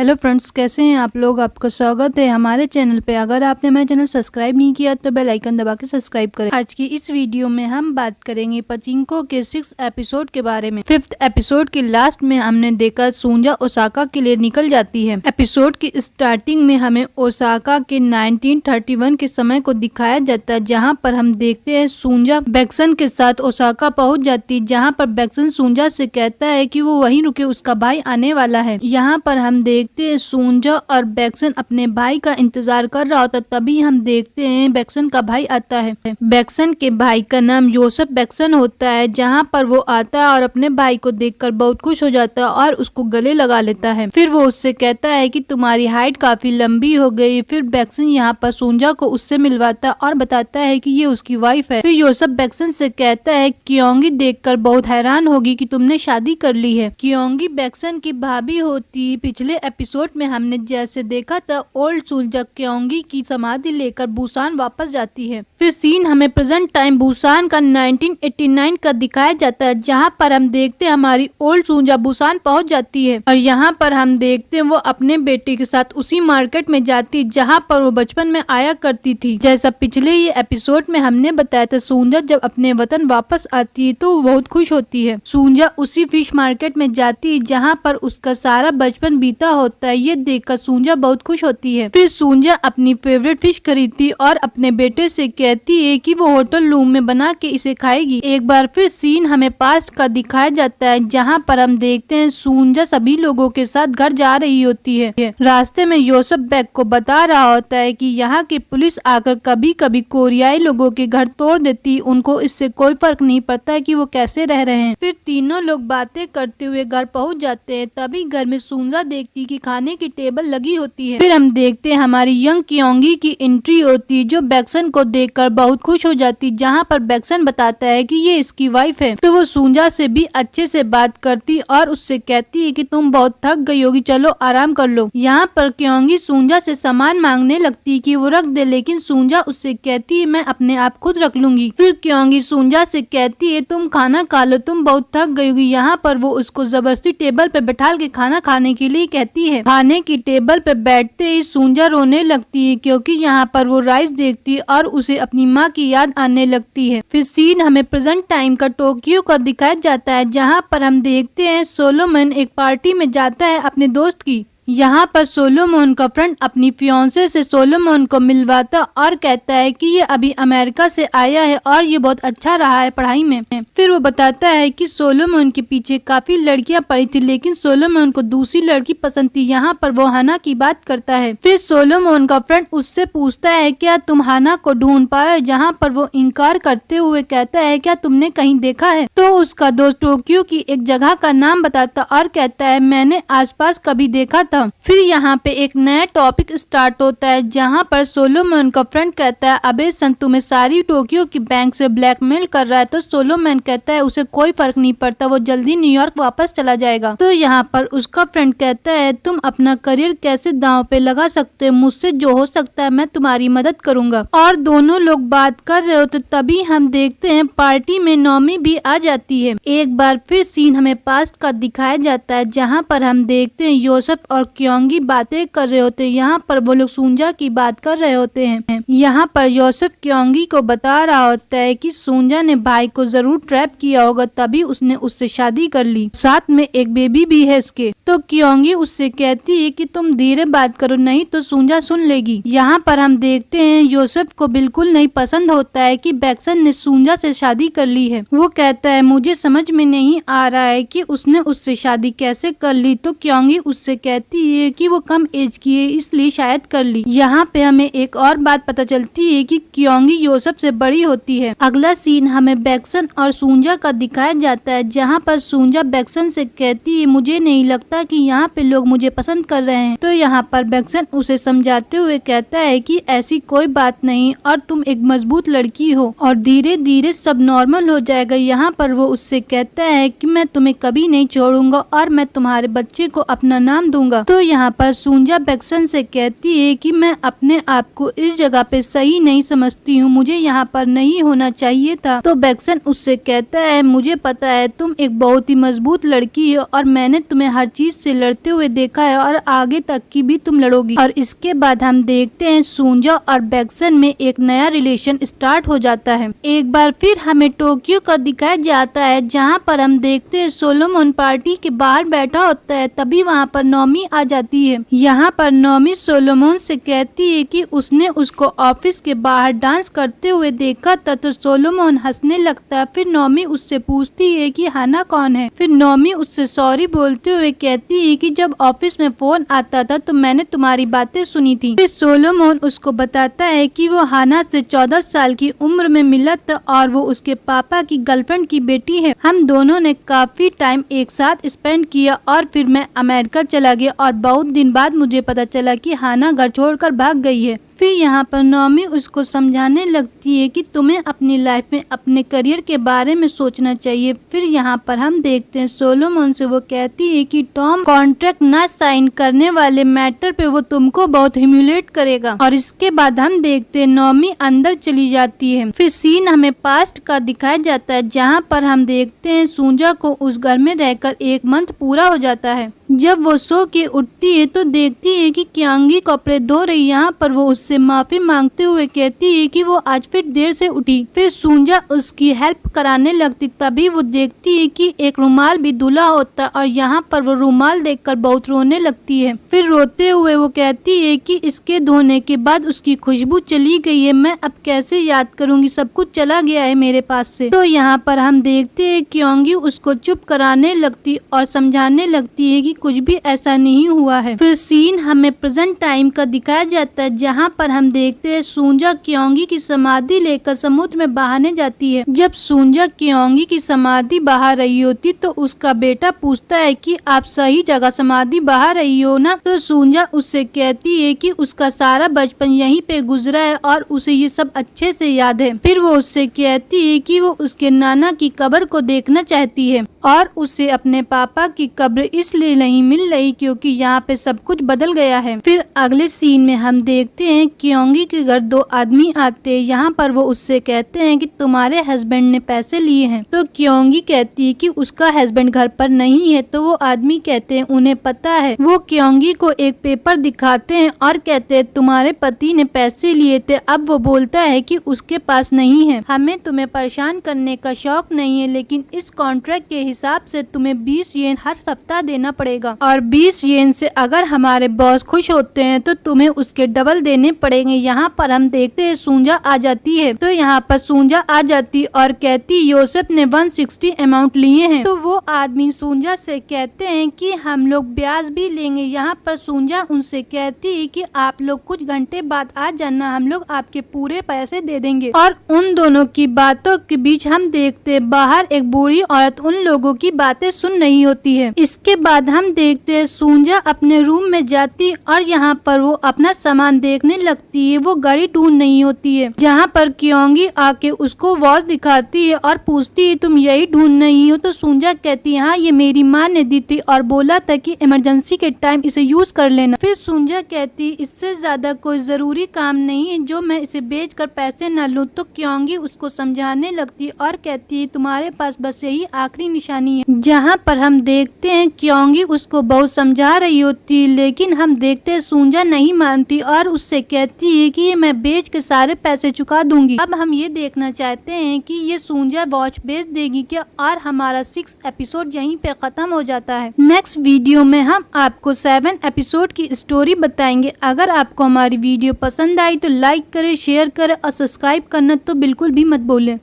Hello friends, कैसे हैं आप लोग। आपका स्वागत है हमारे चैनल पे। अगर आपने हमारे चैनल सब्सक्राइब नहीं किया तो बेल आइकन दबा के सब्सक्राइब करें। आज की इस वीडियो में हम बात करेंगे पचिंको के 6th एपिसोड के बारे में। 5th एपिसोड के लास्ट में हमने देखा सुंजा ओसाका के लिए निकल जाती है। एपिसोड की स्टार्टिंग में हमें ओसाका के 1931 के समय को दिखाया जाता है, जहाँ पर हम देखते हैं सुंजा बैक्सन के साथ ओसाका पहुँच जाती है, जहाँ पर बैक्सन सुंजा से कहता है कि वो वहीं रुके, उसका भाई आने वाला है। यहाँ पर हम देखते हैं सुंजा और बैक्सन अपने भाई का इंतजार कर रहा होता, तभी हम देखते हैं बैक्सन का भाई आता है। बैक्सन के भाई का नाम योसेफ बैक्सन होता है, जहाँ पर वो आता है और अपने भाई को देखकर बहुत खुश हो जाता है और उसको गले लगा लेता है। फिर वो उससे कहता है कि तुम्हारी हाइट काफी लंबी हो गई। फिर बैक्सन यहाँ पर सुंजा को उससे मिलवाता है और बताता है कि ये उसकी वाइफ है। फिर योसेफ बैक्सन से कहता है क्योंगी देखकर बहुत हैरान होगी कि तुमने शादी कर ली है। क्योंगी बैक्सन की भाभी होती। पिछले एपिसोड में हमने जैसे देखा था ओल्ड सुंजा क्योंगी की समाधि लेकर बुसान वापस जाती है। फिर सीन हमें प्रेजेंट टाइम बुसान का 1989 का दिखाया जाता है, जहाँ पर हम देखते हैं हमारी ओल्ड सुंजा बुसान पहुँच जाती है और यहाँ पर हम देखते हैं वो अपने बेटे के साथ उसी मार्केट में जाती है जहाँ पर वो बचपन में आया करती थी। जैसा पिछले ये एपिसोड में हमने बताया था, सुंजा जब अपने वतन वापस आती है तो वो बहुत खुश होती है। सुंजा उसी फिश मार्केट में जाती है जहाँ पर उसका सारा बचपन बीता होता है। ये देखकर सुंजा बहुत खुश होती है। फिर सुंजा अपनी फेवरेट फिश खरीदती और अपने बेटे से कहती है कि वो होटल रूम में बना के इसे खाएगी। एक बार फिर सीन हमें पास्ट का दिखाया जाता है, जहाँ पर हम देखते हैं सुंजा सभी लोगों के साथ घर जा रही होती है। रास्ते में योसेफ बैक को बता रहा होता है कि यहाँ की पुलिस आकर कभी कभी कोरियाई लोगों के घर तोड़ देती, उनको इससे कोई फर्क नहीं पड़ता है कि वो कैसे रह रहे हैं। फिर तीनों लोग बातें करते हुए घर पहुँच जाते हैं। तभी घर में सुंजा देखती कि खाने की टेबल लगी होती है। फिर हम देखते हैं हमारी यंग क्योंगी की एंट्री होती है, जो बैक्सन को देखकर बहुत खुश हो जाती, जहाँ पर बैक्सन बताता है कि ये इसकी वाइफ है। तो वो सुंजा से भी अच्छे से बात करती और उससे कहती है कि तुम बहुत थक गई होगी, चलो आराम कर लो। यहाँ पर क्योंगी सुंजा से सामान मांगने लगती कि वो रख दे, लेकिन सुंजा उससे कहती है मैं अपने आप खुद रख लूंगी। फिर क्योंगी सुंजा से कहती है तुम खाना खा लो, तुम बहुत थक गई होगी। यहाँ पर वो उसको जबरदस्ती टेबल पे बैठा के खाना खाने के लिए कहती है। खाने की टेबल पे बैठते ही सुंजा रोने लगती है, क्योंकि यहाँ पर वो राइस देखती है और उसे अपनी माँ की याद आने लगती है। फिर सीन हमें प्रेजेंट टाइम का टोक्यो का दिखाया जाता है, जहाँ पर हम देखते हैं सोलोमन एक पार्टी में जाता है अपने दोस्त की। यहाँ पर सोलोमन का फ्रेंड अपनी फियांसे से सोलोमन को मिलवाता और कहता है कि ये अभी अमेरिका से आया है और ये बहुत अच्छा रहा है पढ़ाई में। फिर वो बताता है कि सोलोमन के पीछे काफी लड़कियां पड़ी थी, लेकिन सोलोमन को दूसरी लड़की पसंद थी। यहाँ पर वो हाना की बात करता है। फिर सोलोमन का फ्रेंड उससे पूछता है क्या तुम हाना को ढूंढ पाए, जहाँ पर वो इनकार करते हुए कहता है क्या तुमने कहीं देखा है। तो उसका दोस्त टोक्यो की एक जगह का नाम बताता और कहता है मैंने आसपास कभी देखा था। फिर यहाँ पे एक नया टॉपिक स्टार्ट होता है, जहाँ पर सोलोमन का फ्रेंड कहता है अबे सन तुम्हें सारी टोक्यो की बैंक से ब्लैकमेल कर रहा है। तो सोलोमन कहता है उसे कोई फर्क नहीं पड़ता, वो जल्दी न्यूयॉर्क वापस चला जाएगा। तो यहाँ पर उसका फ्रेंड कहता है तुम अपना करियर कैसे दांव पे लगा सकते हो, मुझसे जो हो सकता है मैं तुम्हारी मदद करूंगा। और दोनों लोग बात कर रहे होते तभी हम देखते हैं पार्टी में नोमी भी आ जाती है। एक बार फिर सीन हमें पास्ट का दिखाया जाता है, जहाँ पर हम देखते हैं योसेफ और क्योंगी बातें कर रहे होते हैं। यहाँ पर वो लोग सुंजा की बात कर रहे होते हैं। यहाँ पर योसेफ क्योंगी को बता रहा होता है कि सुंजा ने भाई को जरूर ट्रैप किया होगा, तभी उसने उससे शादी कर ली, साथ में एक बेबी भी है उसके। तो क्योंगी उससे कहती है कि तुम धीरे बात करो, नहीं तो सुंजा सुन लेगी। यहाँ पर हम देखते हैं योसेफ को बिल्कुल नहीं पसंद होता है कि बैक्सन ने सुंजा से शादी कर ली है। वो कहता है मुझे समझ में नहीं आ रहा है कि उसने उससे शादी कैसे कर ली। तो क्योंगी उससे कहती है कि वो कम एज की है इसलिए शायद कर ली। यहाँ पे हमें एक और बात पता चलती है कि क्योंगी योसेफ से बड़ी होती है। अगला सीन हमें बैक्सन और सुंजा का दिखाया जाता है, जहाँ पर सुंजा बैक्सन से कहती है मुझे नहीं लगता कि यहाँ पे लोग मुझे पसंद कर रहे हैं। तो यहाँ पर बैक्सन उसे समझाते हुए कहता है कि ऐसी कोई बात नहीं और तुम एक मजबूत लड़की हो और धीरे धीरे सब नॉर्मल हो जाएगा। यहाँ पर वो उससे कहता है कि मैं तुम्हें कभी नहीं छोड़ूंगा और मैं तुम्हारे बच्चे को अपना नाम दूंगा। होगा। तो यहाँ पर सुंजा बैक्सन से कहती है कि मैं अपने आप को इस जगह पे सही नहीं समझती हूँ, मुझे यहाँ पर नहीं होना चाहिए था। तो बैक्सन उससे कहता है मुझे पता है तुम एक बहुत ही मजबूत लड़की हो और मैंने तुम्हें हर चीज से लड़ते हुए देखा है और आगे तक की भी तुम लड़ोगी। और इसके बाद हम देखते हैं सुंजा और बैक्सन में एक नया रिलेशन स्टार्ट हो जाता है। एक बार फिर हमें टोक्यो का दिखाया जाता है जहाँ पर हम देखते हैं सोलोमन पार्टी के बाहर बैठा होता है। तभी वहाँ पर नोमी आ जाती है। यहाँ पर नोमी सोलोमन से कहती है कि उसने उसको ऑफिस के बाहर डांस करते हुए देखा था। तो सोलोमन हंसने लगता है। फिर नोमी उससे पूछती है कि हाना कौन है। फिर नोमी उससे सॉरी बोलते हुए कहती है कि जब ऑफिस में फोन आता था तो मैंने तुम्हारी बातें सुनी थी। फिर सोलोमन उसको बताता है कि वो हाना से 14 साल की उम्र में मिला था और वो उसके पापा की गर्लफ्रेंड की बेटी है। हम दोनों ने काफी टाइम एक साथ स्पेंड किया और फिर मैं अमेरिका चला गया और बहुत दिन बाद मुझे पता चला कि हाना घर छोड़कर भाग गई है। फिर यहाँ पर नोमी उसको समझाने लगती है कि तुम्हें अपनी लाइफ में अपने करियर के बारे में सोचना चाहिए। फिर यहाँ पर हम देखते हैं सोलोमन से वो कहती है कि टॉम कॉन्ट्रैक्ट ना साइन करने वाले मैटर पे वो तुमको बहुत ह्यूमिलेट करेगा। और इसके बाद हम देखते हैं नोमी अंदर चली जाती है। फिर सीन हमें पास्ट का दिखाया जाता है जहाँ पर हम देखते हैं सुंजा को उस घर में रहकर 1 मंथ पूरा हो जाता है। जब वो सो के उठती है तो देखती है कि क्यांगी कपड़े धो रही। यहाँ पर वो उससे माफी मांगते हुए कहती है कि वो आज फिर देर से उठी। फिर सुंजा उसकी हेल्प कराने लगती। तभी वो देखती है कि एक रुमाल भी धुला होता और यहाँ पर वो रुमाल देखकर बहुत रोने लगती है। फिर रोते हुए वो कहती है कि इसके धोने के बाद उसकी खुशबू चली गई है, मैं अब कैसे याद करूंगी, सब कुछ चला गया है मेरे पास से। तो यहाँ पर हम देखते हैं क्यांगी उसको चुप कराने लगती और समझाने लगती है कि कुछ भी ऐसा नहीं हुआ है। फिर सीन हमें प्रेजेंट टाइम का दिखाया जाता है जहाँ पर हम देखते हैं सुंजा क्यांगी की समाधि लेकर समुद्र में बहाने जाती है। जब सुंजा क्यांगी की समाधि बहा रही होती तो उसका बेटा पूछता है कि आप सही जगह समाधि बहा रही हो ना। तो सुंजा उससे कहती है कि उसका सारा बचपन यहीं पे गुजरा है और उसे ये सब अच्छे से याद है। फिर वो उससे कहती है कि वो उसके नाना की कब्र को देखना चाहती है और उसे अपने पापा की कब्र इसलिए नहीं मिल रही क्योंकि यहाँ पे सब कुछ बदल गया है। फिर अगले सीन में हम देखते हैं क्यांगी के घर 2 आदमी आते हैं। यहाँ पर वो उससे कहते हैं कि तुम्हारे हस्बैंड ने पैसे लिए हैं। तो क्यांगी कहती है कि उसका हस्बैंड घर पर नहीं है। तो वो आदमी कहते हैं उन्हें पता है। वो क्यांगी को एक पेपर दिखाते हैं और कहते हैं तुम्हारे पति ने पैसे लिए थे। अब वो बोलता है कि उसके पास नहीं है। हमें तुम्हें परेशान करने का शौक नहीं है, लेकिन इस कॉन्ट्रैक्ट के हिसाब से तुम्हें 20 येन हर सप्ताह देना पड़ेगा और 20 येन से अगर हमारे बॉस खुश होते हैं तो तुम्हें उसके डबल देने पड़ेंगे। यहाँ पर हम देखते हैं सुंजा आ जाती है। तो यहाँ पर सुंजा आ जाती और कहती योसेफ ने 160 अमाउंट लिए हैं। तो वो आदमी सुंजा से कहते हैं कि हम लोग ब्याज भी लेंगे। यहाँ पर सुंजा उनसे कहती है कि आप लोग कुछ घंटे बाद आ जाना, हम लोग आपके पूरे पैसे दे देंगे। और उन दोनों की बातों के बीच हम देखते हैं बाहर एक बूढ़ी औरत उन लोगों की बातें सुन रही होती है। इसके बाद हम देखते हैं सुंजा अपने रूम में जाती और यहाँ पर वो अपना सामान देखने लगती है। वो घड़ी ढूंढ नहीं होती है। जहाँ पर क्यांगी आके उसको वॉच दिखाती है और पूछती है तुम यही ढूंढ रही हो। तो सुंजा कहती है हाँ ये मेरी माँ ने दी थी और बोला था कि इमरजेंसी के टाइम इसे यूज कर लेना। फिर सुंजा कहती इससे ज्यादा कोई जरूरी काम नहीं है जो मैं इसे बेच कर पैसे न लूँ। तो क्यांगी उसको समझाने लगती और कहती है तुम्हारे पास बस यही आखिरी निशानी है। जहाँ पर हम देखते हैं क्यांगी उसको बहुत समझा रही होती, लेकिन हम देखते हैं सुंजा नहीं मानती और उससे कहती है कि मैं बेच के सारे पैसे चुका दूंगी। अब हम ये देखना चाहते हैं कि ये सुंजा वॉच बेच देगी क्या, और हमारा 6 एपिसोड यहीं पे खत्म हो जाता है। नेक्स्ट वीडियो में हम आपको 7 एपिसोड की स्टोरी बताएंगे। अगर आपको हमारी वीडियो पसंद आई तो लाइक करें, शेयर करें और सब्सक्राइब करना तो बिल्कुल भी मत भूलें।